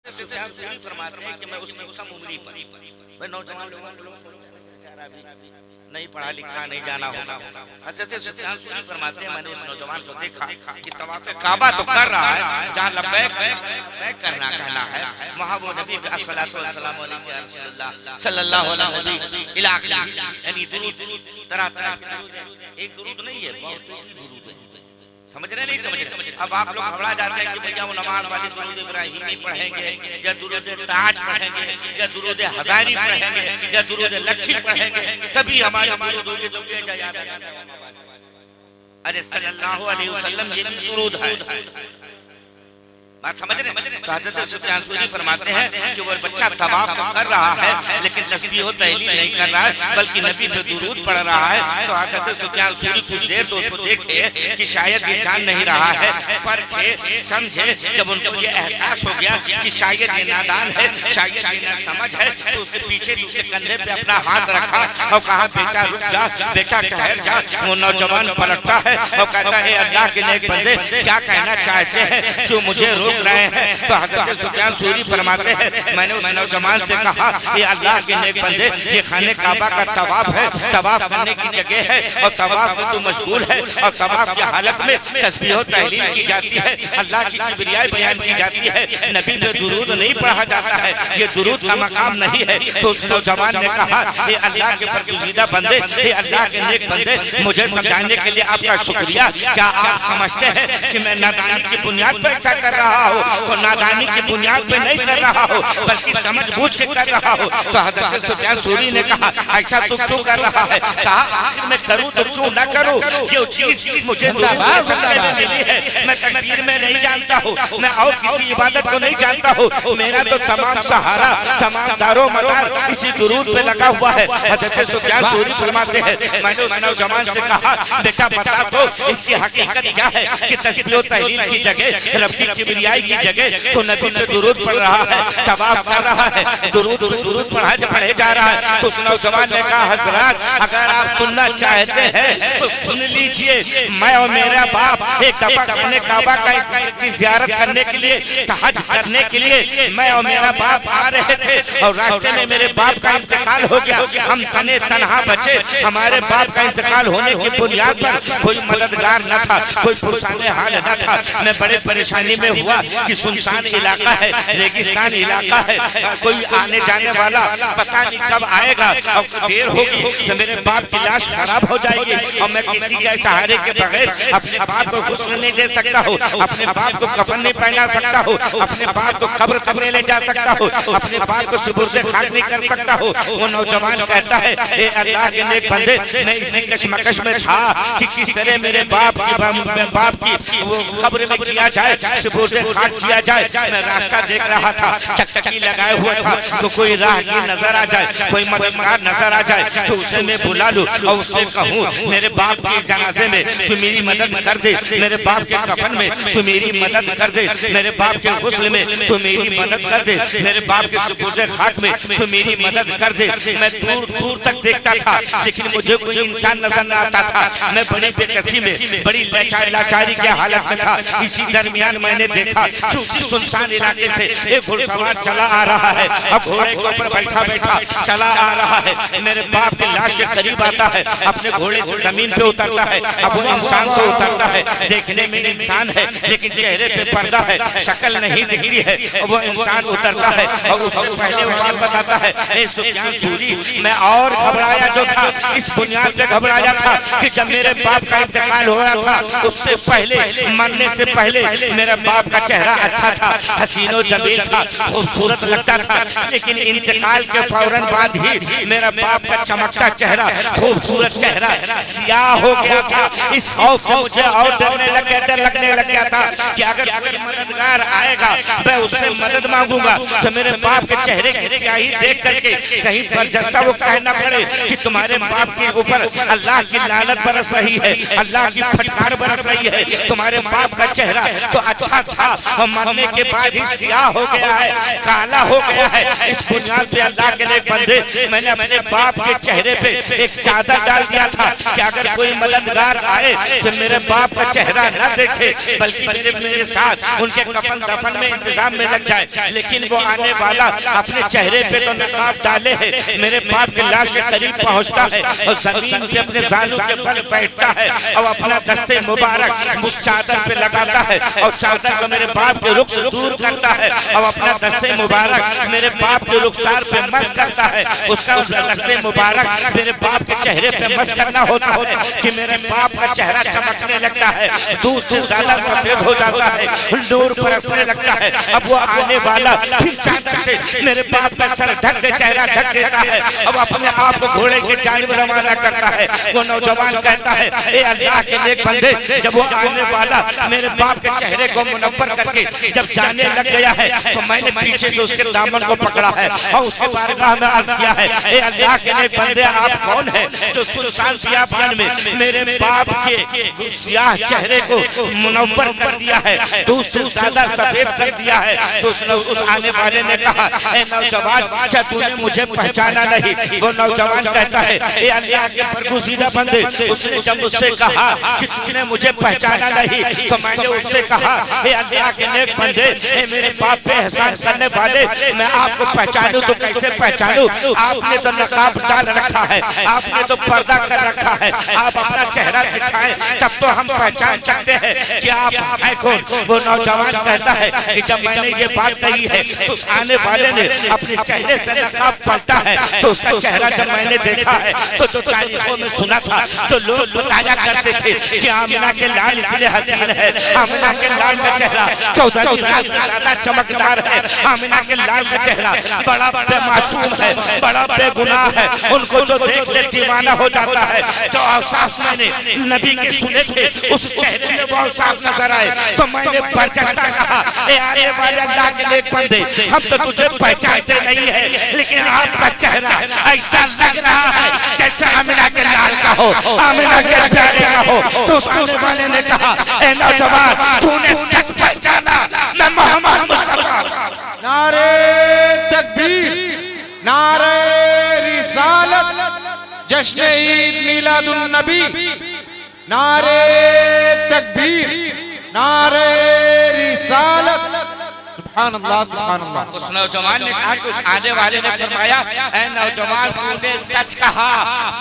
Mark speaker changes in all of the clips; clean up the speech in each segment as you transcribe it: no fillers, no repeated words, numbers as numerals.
Speaker 1: सुफियान सौरी फरमाते हैं कि मैं उसमें कम उम्री पर मैं नौजवान बेचारा भी नहीं पढ़ा लिखा नहीं जाना होगा। हज़रत सुफियान सौरी फरमाते हैं मैंने उस नौजवान को देखा कि तवाफ़े काबा तो कर रहा है, जहाँ लब्बैक करना कहना है वहाँ वो नबी अस्सलातु वस्सलामु अलैहि रसूलुल्लाह सल्लल्लाहु अलैहि इलाक़ी यानी दुरूद तरह तरह के दुरूद है। एक दुरूद नहीं है, बहुत दुरूद है। समझ रहे नहीं समझ रहे? अब आप लोग घबरा जाते हैं कि भैया वो नमाज वाले दुरूद इब्राहिमी पढ़ेंगे या दुरूद ताज पढ़ेंगे या दुरूद हजारी पढ़ेंगे या दुरूद लच्छी पढ़ेंगे तभी हमारे दुरूद तो भेजा जाता है। अरे सल्लल्लाहु अलैहि वसल्लम ये भी दुरूद है। बात समझ रहे? तो हज़रत सुफियान सौरी फरमाते हैं कि वो बच्चा तवाफ तो कर रहा है लेकिन तस्बीह व तहलील नहीं कर रहा है बल्कि नबी पे दुरूद पढ़ रहा है। तो हज़रत सुफियान सौरी कुछ देर तो उसको देखे कि शायद ये जान नहीं रहा है, पर समझे जब उनको ये एहसास हो गया कि शायद ये नादान है, शायद ये नासमझ है, तो उसके पीछे उसके कंधे पे अपना हाथ रखा और कहा बेटा रुक जा, बेटा ठहर जा। वो नौजवान पलटता है और कहता है अल्लाह के नेक बंदे क्या कहना चाहते हैं जो मुझे रोक रहे हैं? तो हज़रत सुफियान सौरी फरमाते हैं मैंने उस नौजवान से कहा ये अल्लाह के नेक बंदे ये खाने काबा का तवाफ है, तवाफ करने की जगह है और तवाफ में तो मशगूल है और तवाफ की हालत में तस्बीह व तहलील की जाती है, अल्लाह की किबरियाई बयान की जाती है, नबी पे दुरूद नहीं पढ़ा जाता है, ये दुरूद का मकाम नहीं है। तो उस नौजवान ने कहा ये अल्लाह के बरगुज़ीदा बंदे, ये अल्लाह के नेक बंदे, मुझे समझाने के लिए आपका शुक्रिया। क्या आप समझते हैं कि मैं नादानी की बुनियाद पर ऐसा कर रहा हूँ? तो नादानी की बुनियाद पे नहीं कर रहा हो बल्कि समझ बूझ के कर रहा हो। तो हज़रत सुफियान सौरी ने कहा ऐसा तो क्यों कर रहा है? कहा आखिर मैं करूं तो क्यों ना करूं? जो चीज मुझे समझने में मिली है मैं तकबीर में नहीं जानता हूँ, मैं और किसी इबादत को नहीं जानता हूँ, मेरा तो तमाम सहारा तमाम दारो मदार इसी दुरूद पे लगा हुआ है। हज़रत सुफियान सौरी फरमाते हैं मैंने उस नौजवान से कहा बेटा बता दो इसकी हकीकत क्या है कि तस्बीह व तहलील की जगह रब की किबरियाई की जगह तो नबी पे दुरूद पढ़ रहा है, तवाफ कर रहा है, दुरूद पढ़े जा रहा है। तो उस नौजवान ने कहा हजरत अगर आप सुनना चाहते हैं तो सुन लीजिए, मैं और मेरा बाप एक दफा अपने काबा की ज़ियारत करने के लिए तहज करने के लिए मैं और मेरा बाप आ रहे थे और रास्ते में मेरे बाप का इंतकाल हो गया, हम तने तनहा बचे। हमारे बाप का इंतकाल होने की बुनियाद पर कोई मददगार न था, कोई पुरसाने हाल न था, मैं बड़े परेशानी में हुआ कि सुनसान इलाका है, रेगिस्तान इलाका है, कोई आने जाने वाला पता नहीं कब आएगा और देर होगी तो मेरे बाप की लाश खराब हो जाएगी और मैं किसी के सहारे के बगैर अपने बाप को गुस्ल नहीं दे सकता हूँ, अपने बाप को कफन नहीं पहना सकता हूँ, अपने बाप को कब्र तक नहीं ले जा सकता हूँ, अपने बाप को सुबुर्दे खाक नहीं कर सकता हूँ। वो नौजवान कहता है ए अल्लाह के नेक बंदे मैं इसी कशमकश में था कि किस तरह मेरे बाप की वो कब्र में किया जाए, सुबुर्दे खाक किया जाए। मैं रास्ता देख रहा था, चकचकी लगाए हुआ था, तो कोई राहगीर नजर आ जाए, कोई मददगार नजर आ जाए तो उसे मैं बुला लूं और उससे कहूं मेरे बाप के जनाजे में तू मेरी मदद कर दे, मेरे बाप के कफन में तू मेरी मदद कर दे, मेरे बाप के गुस्ल में तू मेरी मदद कर दे, मेरे बाप के सुपुर्दे खाक में तू मेरी मदद कर दे। मैं दूर दूर तक देखता था लेकिन मुझे कोई इंसान नजर न आता था, मैं बड़ी बेकसी में बड़ी लाचारी के हालत में था। इसी दरमियान मैंने देखा सुनसान इलाके से एक घुड़सवार चला आ रहा है, अब घोड़े के ऊपर बैठा बैठा चला आ रहा है, मेरे बाप की लाश के करीब आता है, अपने घोड़े से जमीन पे उतरता है। अब वो इंसान तो उतरता है, देखने में इंसान है लेकिन चेहरे पे पर्दा है, शक्ल नहीं दिख रही है। वो इंसान उतरता है और उससे पहले वो बात बताता है ए सुफियान सौरी मैं और घबराया जो था इस बुनियाद पे घबराया था कि जब मेरे बाप का इंतकाल हो रहा था उससे पहले मरने से पहले मेरा बाप का चेहरा अच्छा था, हसीनो जमील था, खूबसूरत लगता था, लेकिन इंतकाल के फौरन बाद ही मेरा बाप का चमकता चेहरा, खूबसूरत चेहरा सियाह हो गया था। इस खौफ से मुझे और डर लगने लग गया था कि अगर कोई मददगार आएगा मैं उससे मदद मांगूंगा तो मेरे बाप के चेहरे की स्याही देख करके कहीं बरजस्ता वो कहना पड़े कि तुम्हारे बाप के ऊपर अल्लाह की लानत बरस रही है, अल्लाह की फटकार बरस रही है। तुम्हारे बाप का चेहरा तो अच्छा था और मरने के बाद ही सियाह हो गया है, काला हो गया है। इस बुनियाद पे अल्लाह के नेक बंदे, मैंने अपने बाप के चेहरे पे एक चादर डाल दिया था कि अगर कोई मददगार आए तो मेरे बाप का चेहरा न देखे, बल्कि मेरे साथ उनके कफन दफन में इंतजाम में लग जाए। लेकिन वो आने वाला अपने चेहरे पे तो नकाब डाले है, मेरे बाप के लाश के करीब पहुंचता है और जमीन पे अपने जालू के बल बैठता है और अपना दस्ते मुबारक उस चादर पे लगाता है और चादर को मेरे बाप के रुख से दूर करता है और अपना दस्ते मुबारक मेरे बाप के रुखसार पे मस करता है। उसका दस्ते मुबारक मेरे बाप के चेहरे पे मस करना होता है कि मेरे बाप का चेहरा चमकने लगता है, दूध से ज्यादा सफेद हो जाता है, नूर बरसने लगता है। अब वो आने वाला फिर चादर से मेरे बाप का सर ढक दे, चेहरा ढक देता है, अब अपने आप को घोड़े के जानिब रवाना करता है। वो नौजवान कहता है, ए अल्लाह के नेक बंदे, जब वो आने वाला मेरे बाप के चेहरे को मुनव्वर करके जब जाने लग गया है तो मैंने पीछे से उसके दामन को पकड़ा है और उसके बारगाह में अर्ज किया है, ए अल्लाह के नेक बंदे, आप कौन है जो सुनसान बियाबान में मेरे बाप के सियाह चेहरे को मुनव्वर कर दिया है, दूध से ज्यादा सफेद कर दिया है। तो उस आने वाले ने कहा, ए नौजवान, क्या तूने मुझे पहचाना नहीं? वो नौजवान कहता है, ए अल्लाह के बरगुज़ीदा बंदे, उसने जब मुझसे कहा कि तूने मुझे पहचाना नहीं तो मैंने उससे कहा, ए अल्लाह के नेक बंदे, मेरे बाप पे एहसान करने वाले, मैं आपको पहचानूं तो कैसे पहचानूं? आपने तो नकाब डाल रखा है, आपने तो पर्दा कर रखा है, आप अपना चेहरा दिखाएं तब तो हम पहचान सकते हैं कि आप हैं कौन। वो नौजवान कहता है कि जब मैंने ये बात कही है तो उस आने वाले ने अपने चेहरे से नकाब पलटा है, तो उसका चेहरा जब मैंने देखा है तो जो तारीखों में सुना था, जो लोग बताया करते थे कि आमिना के लाल इतने हसीन है, आमिना के लाल का चेहरा 14वीं रात से ज्यादा चमकदार है, आमिना के लाल का चेहरा बड़ा बेमासूम है, बड़ा बेगुनाह है, उनको जो देख ले दीवाना हो जाता है। जो औसाफ मैंने नबी के सुने थे उस चेहरे में वो औसाफ नजर आए तो मैंने बरजस्ता कहा, ए आने वाले अल्लाह के नेक बंदे, हम तो तुझे पहचानते नहीं है, लेकिन आपका चेहरा ऐसा लग रहा है जैसे आमिना के लाल का हो, आमिना के प्यारे का हो। तो उस आने वाले ने कहा, ए नौजवान, तूने सच पहचाना, मैं मोहम्मद मुस्तफा।
Speaker 2: नारे तकबीर, नारे रिसालत, जश्न ईद मिलादुन नबी, नारे तकबीर, नारे रिसालत, सुभान अल्लाह, सुभान अल्लाह।
Speaker 1: उस नौजवान ने कहा कि उस आने वाले ने फरमाया, ऐ नौजवान, तूने सच कहा,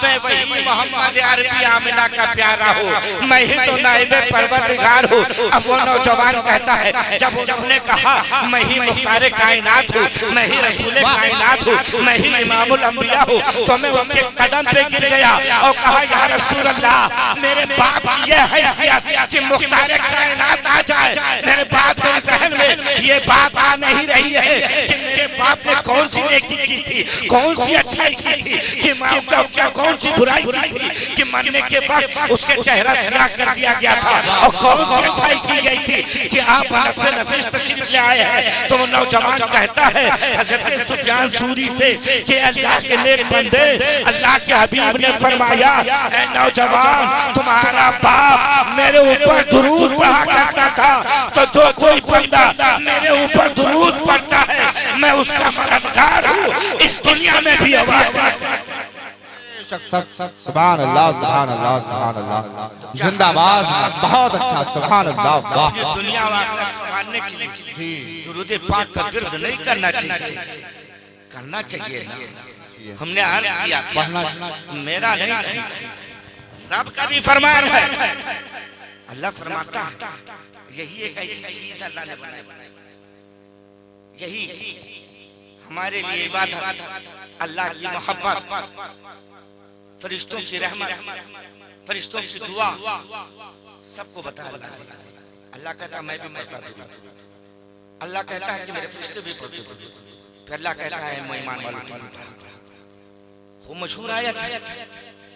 Speaker 1: मैं वही मोहम्मद अरबी आमिना का प्यारा हूँ, मैं ही तो नाइबे परवरदिगार हूँ। अब वो नौजवान कहता है, जब उन्होंने कहा मैं ही मुख्तारे कायनात हूँ, मैं ही रसूले कायनात हूँ, मैं ही इमामुल अंबिया हूँ, तो मैं उनके कदम पे गिर गया और कहा, या रसूल अल्लाह, मेरे बाप की ये हैसियत कि मुख्तारे कायनात आ जाए, मेरे बाप के जहन में ये बात आ नहीं रही है कि मेरे बाप ने कौन सी नेकी की थी, कौन सी अच्छाई की थी, कि माँ क्या कौन सी बुराई की थी कि मरने के वक्त उसके चेहरा सियाह कर दिया गया था, और कौन सी अच्छाई की गई थी कि आप नफ्स नफीस तशरीफ ले आए हैं। तो वो नौजवान कहता है हजरत सुफियान सूरी से कि अल्लाह के नेक बंदे, अल्लाह के हबीब ने फरमाया, ऐ नौजवान, तुम्हारा बाप मेरे ऊपर दुरूद पढ़ा करता था, तो जो कोई बंदा मेरे ऊपर दुरूद पढ़ता है मैं उसका मददगार हूँ, इस दुनिया में भी आवाज।
Speaker 2: सुभान अल्लाह, सुभान अल्लाह, सुभान अल्लाह, जिंदाबाद, बहुत अच्छा, सुभान अल्लाह। वाह,
Speaker 1: ये दुनिया आखिरत संभालने के लिए दुरूद पाक का विर्द नहीं करना चाहिए, करना चाहिए ना। हमने अर्ज किया मेरा नहीं, सबका भी फरमान है। अल्लाह फरमाता है, यही एक ऐसी चीज अल्लाह ने बनाई, यही हमारे लिए इबादत, अल्लाह की मोहब्बत, फरिश्तों की रहमत, फरिश्तों की दुआ, सबको बता अल्लाह कहता मैं भी पढ़ता दूंगा, अल्लाह कहता है कि मेरे फरिश्ते भी पढ़ते दूंगा, फिर अल्लाह कहता है मैं ईमान वालों को खूब मशहूर आयत है,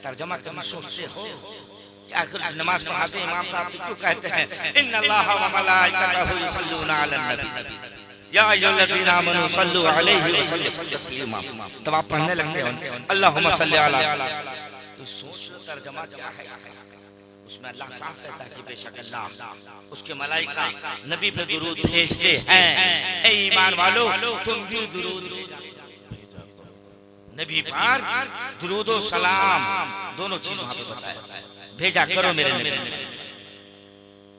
Speaker 1: तर्जमा करना सोचते हो कि आखिर नमाज पढ़ाते इमाम साहब क्यों कहते हैं इन्नल्लाह व मलाइकतहु युसल्लूना अलन नबी या अय्युहल्लज़ीना आमनू सल्लु अलैहि व सल्लिमू तस्लीमा। तब आप पढ़ने लगते हो अल्लाहुम्मा सल्लि अला, तो सोचो तर्जमा क्या है इसका। उसमें अल्लाह साफ कहता है कि बेशक अल्लाह उसके मलाइका नबी पे दुरूद भेजते हैं। ए ईमान वालो तुम भी दुरूद नबी पर दुरूद और सलाम दोनों चीज वहां पे बताया भेजा करो मेरे नबी।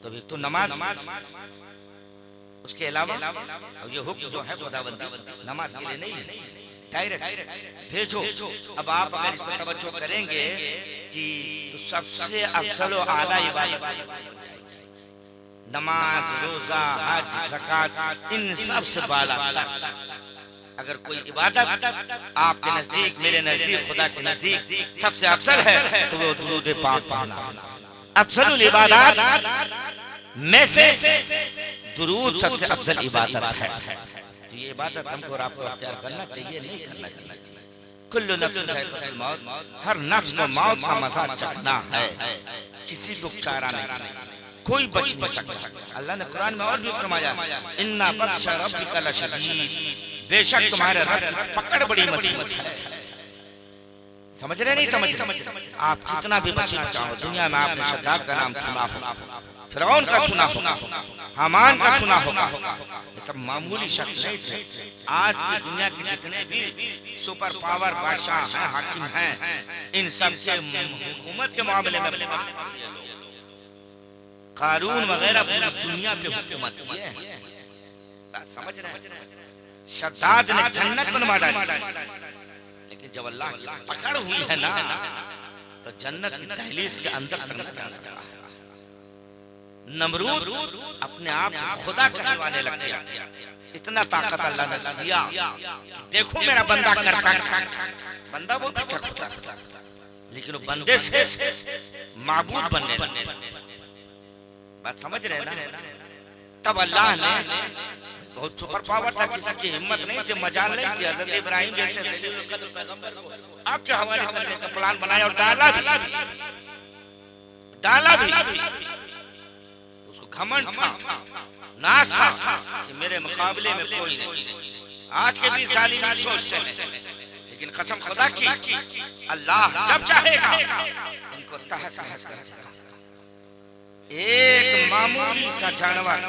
Speaker 1: तो एक तो नमाज, उसके अलावा और ये हुक्म जो है खुदावंदी नमाज के लिए नहीं है, डायरेक्ट भेजो। अब आप अगर इस पर तवज्जो करेंगे कि तो सबसे अफजल और आला इबादत नमाज, रोजा, हज, ज़कात, इन सब से बाला अगर कोई इबादत आपके नजदीक, मेरे नजदीक, खुदा के नजदीक सबसे अफजल है तो वो दुरूद पाक पढ़ना। अफजलुल इबादत में से दुरूद सबसे अफजल इबादत है। तो ये इबादत हमको और आपको अख्तियार करना चाहिए, नहीं करना चाहिए। कुल्लु नफ्सिन ज़ाइक़ातुल मौत, हर नफ्स को मौत का मज़ा चखना है, किसी को चारा नहीं, कोई बच नहीं सकता। अल्लाह ने कुरान में और भी फरमाया इन्ना बत्शा रब्बिका लशदीद, बेशक तुम्हारे रब की पकड़ बड़ी मुसीबत है। समझ रहे नहीं समझ? आप कितना भी बचना चाहो दुनिया में, आपने शद्दाद का नाम सुना होगा, फिरौन का सुना होगा, हामान का सुना होगा, ये सब मामूली शख्स नहीं थे। आज की दुनिया के जितने भी सुपर पावर बादशाह हैं, हाकिम हैं, इन सब के हुकूमत के मामले में कारून वगैरह पूरी दुनिया पे हुकूमत की है। बात समझ रहे हैं? शद्दाद ने जन्नत बनवा डाली, लेकिन जब अल्लाह की पकड़ हुई है ना तो जन्नत की दहलीज के अंदर तक न जा सका। नमरूद अपने आप खुदा कहलाने लग गया। इतना ताकत अल्लाह ने दिया कि देखो मेरा बंदा करता, बंदा वो भी करता, लेकिन वो बंदे से माबूद बनने लगे। बात समझ रहे ना? तब अल्लाह ने बहुत सुपर पावर था, किसी की हिम्मत नहीं थी, मजाल नहीं थी, हज़रत इब्राहिम जैसे पैगंबर को आग के हवाले करने का प्लान बनाया और डाला भी। उसको घमंड था, नाज था कि मेरे मुकाबले में कोई नहीं। आज के भी जालिम सोचते हैं, लेकिन कसम खुदा की अल्लाह जब चाहेगा इनको तहस नहस कर देगा। एक मामूली सा जानवर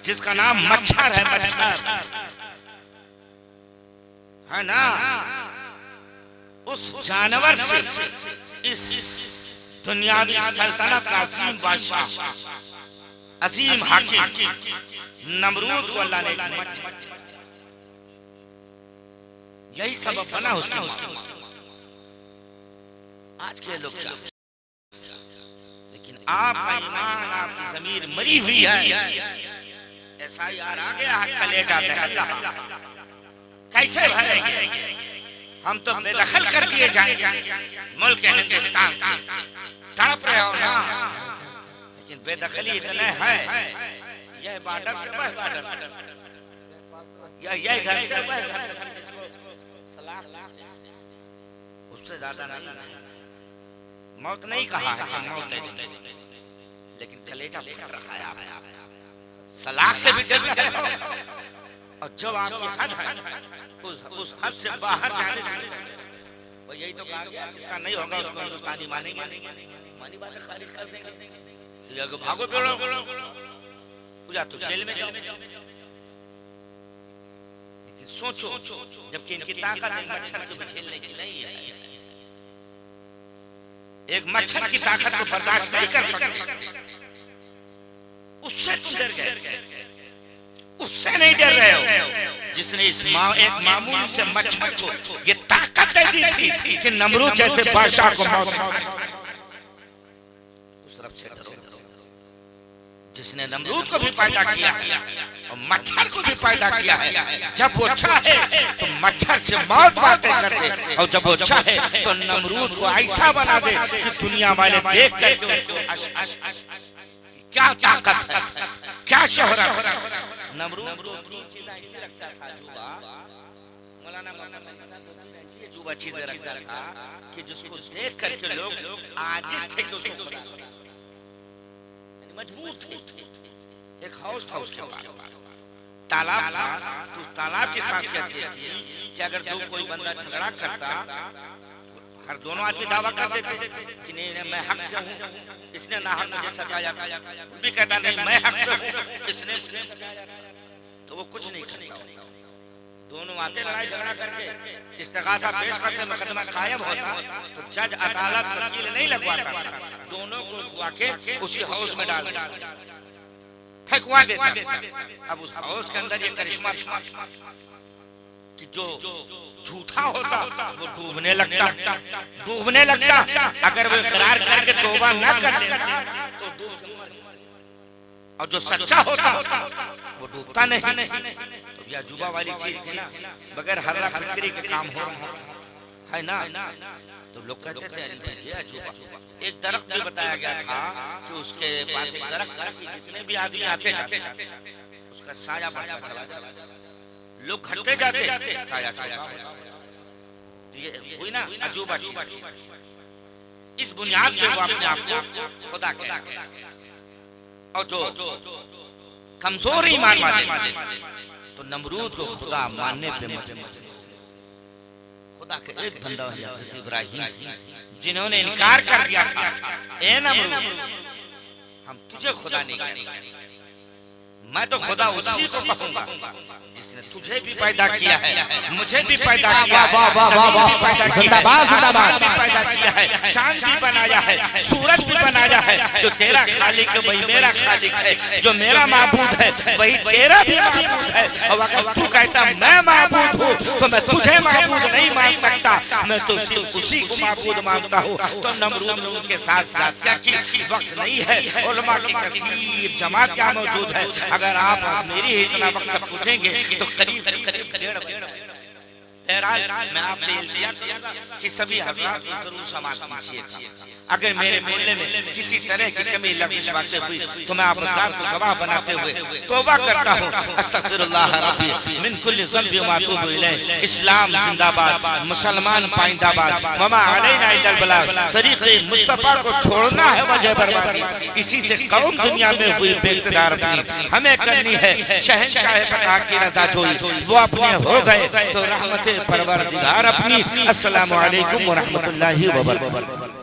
Speaker 1: जिसका नाम मच्छर है, मच्छर है ना, उस जानवर से इस दुनियावी सल्तनत का अजीम बादशाह, अजीम हाकिम नमरूद को अल्लाह ने मच्छर, यही सबब बना उसकी मौत। आज के लोग क्या, लेकिन आपका ईमान, आपकी ज़मीर मरी हुई है। ऐसा यार आ गया है कलेजा में, अल्लाह कैसे भरेंगे? हम तो बेदखल कर दिए जाएंगे मुल्क हिंदुस्तान से, तड़प रहे हो ना, लेकिन बेदखली इतने है, यह बॉर्डर से वह बॉर्डर, यह घर से वह घर, उससे ज्यादा नहीं। मौत नहीं कहा है कि मौत है, लेकिन कलेजा फट रहा है आपका, सलाख से भी डर रहे हो। और जब आपकी हद है उस हद से बाहर जाने से, वो यही तो कहा गया जिसका नहीं होगा उसको हिंदुस्तानी मानेंगे, मानी बातें खारिज कर देंगे। तो या भागो बेड़ो पूजा तो जेल में जाओ। लेकिन सोचो, जबकि इनकी ताकत एक मच्छर को झेलने की नहीं है, एक मच्छर की ताकत को बर्दाश्त नहीं कर सकते, उससे तुम डर गए, उससे नहीं डर रहे हो जिसने इस एक मामूली से मच्छर को ये ताकत दे दी थी कि नमरूद जैसे बादशाह को मौत। उस रब से डरो जिसने नमरूद को भी पैदा किया और मच्छर को भी पैदा किया है। जब वो चाहे तो मच्छर से मौत बातें कर दे, और जब वो चाहे तो नमरूद को ऐसा बना दे कि दुनिया वाले देख करके उसको क्या ताकत है, क्या शोहरत। नमरूद जुबा चीजें रखता था कि जिसको देख करके लोग आजिज थे कि उसको मजबूर थे। एक हाउस था उसके पास, तालाब था, तो उस तालाब की खासियत ये थी कि अगर कोई बंदा झगड़ा करता, हर दोनों आदमी दावा कर देते कि नहीं मैं हक से हूँ, इसने ना हक मुझे सताया, भी कहता नहीं मैं हक पे हूँ, इसने सताया, तो वो कुछ नहीं करता। दोनों आते लड़ाई झगड़ा करके इस्तिगासा पेश करके मुकदमा कायम होता तो जज अदालत वकील नहीं लगवाता, दोनों को उठवा के उसी हाउस में डाल देता, फेंकवा देता। अब उस हाउस के अंदर ये करिश्मा कि जो झूठा होता वो डूबने लगता, अगर वो इकरार करके तौबा ना कर लेता तो डूब के मर जाता, और जो सच्चा होता वो डूबता नहीं। तो यह अजूबा वाली चीज थी ना, बगैर हर्रा फिक्री के काम हो रहा है ना। तो लोग कहते थे अरे ये अजूबा। एक दरख्त भी बताया गया था कि उसके पास एक दरख्त था कि जितने भी आदमी आते जाते उसका साया बढ़ता चला जाता, लोग घटते जाते साया छोटा। तो ये हुई ना अजूबा चीज। इस बुनियाद पे वो अपने आप को खुदा कहते हैं। और जो कमजोर ईमान वाले तो नमरूद को खुदा मानने पे मजबूर। खुदा के एक बंदा हज़रत इब्राहीम जिन्होंने इनकार कर दिया था, ए नमरूद हम तुझे खुदा नहीं कहेंगे, मैं तो खुदा उसी को कहूंगा जिसने तुझे भी पैदा किया है, मुझे भी पैदा किया है, पैदा किया है, चांद भी बनाया है, सूरज भी बनाया है। जो तेरा खालिक है वही मेरा खालिक है, जो मेरा माबूद है वही तेरा भी माबूद है। और अगर तू कहता मैं माबूद हूँ तो मैं तुझे माबूद नहीं मान सकता, मैं तो सिर्फ उसी को माबूद मानता हूँ। तो नमरूद ने उनके साथ साथ क्या की, वक्त नहीं है, उलमा की कसीर जमात यहाँ मौजूद है, अगर आप मेरी ही इतना वक्त सब पूछेंगे तो करीब से करीब 1.5 बजे। मैं आपसे इल्तिजा करूंगा कि सभी हज़रात जरूर समाअत कीजिए। अगर मेरे बोलने में किसी तरह की कमी लफ्ज़ वाक़ हुई तो मैं आप हज़रात को गवाह बनाते हुए तौबा करता हूँ। अस्तग़फिरुल्लाह रब्बी मिन कुल्लि ज़ंबि व अतूबु इलैह। इस्लाम जिंदाबाद, मुसलमान पाइंदाबाद, वमा अलैना इल्लल बलाग। तरीक़े मुस्तफ़ा को छोड़ना है वजह बर्बादी, इसी से कौम दुनिया में हुई बेइक़्तिदार बनी। हमें करनी है शहंशाह फ़ता की रज़ा जोई, वो अपने हो गए तो रहमत परवरदिगार अपनी। अस्सलामु अलैकुम व रहमतुल्लाहि व बरकातहू।